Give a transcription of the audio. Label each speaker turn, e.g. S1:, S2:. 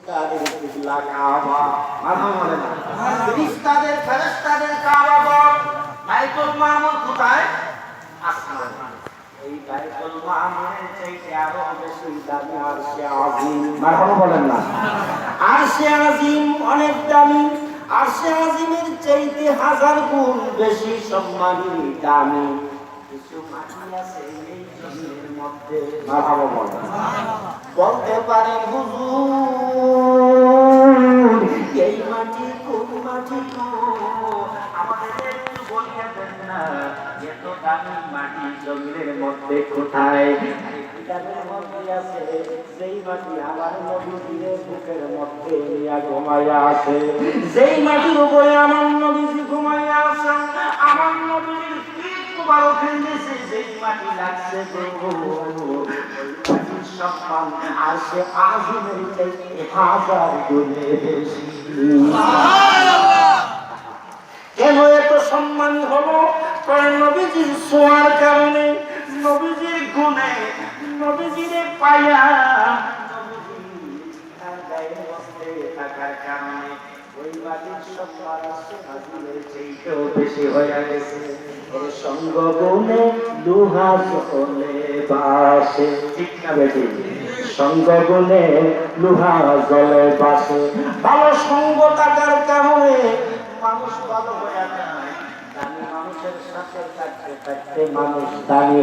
S1: তাদের কিবলা কাবা মাথা বলে না ফেরেশতাদের কাবা ঘর বাইতুল মামুর কোথায় আসমান এই বাইতুল মামুরের চাইতে আরো বেশি দামি আরশে আজিম মাথা বলেন না আরশে আজিম অনেক দামি আরশে আজিমের চাইতে হাজার গুণ বেশি সম্মানী দামি কিছু মাটি আছে এই জমির মধ্যে মাথা বলেন বলতে পারেন হুজুর এই মাটি কোন মাটি গো আমাদের একটু বলিয়ে দেন না এত দামি মাটি জমির মধ্যে কোথায় কিতাবের মধ্যে আছে যেই মাটি আমার নবীর বুকের মধ্যে নিয়া ঘুমাইয়া আছে যেই মাটির উপরে আমার নবীজি ঘুমাইয়া আছে আমার নবীর পিঠ মুবারকের নিচে যেই মাটি লাগছে গো সম্মান আরশে আজিমের চাইতে হাজার গুণে বেশি কেন এত সম্মান হলো নবীজির ছোঁয়ার কারণে নবীজির গুণে নবীজির পায়া তার গায়ে বসতে থাকার কারণে ওই বাড়ির সম্মান আরশে আজিমের চাইতেও বেশি হয়ে গেছে ওর সঙ্গ গুণে লোহা জলে বাসে ঠিক না বেটি সঙ্গ গুণে লোহা জলে বাসে ভালো সঙ্গ থাকার কারণে মানুষ ভালো হয়ে যায় দামি মানুষের সাথে থাকতে থাকতে মানুষ দামি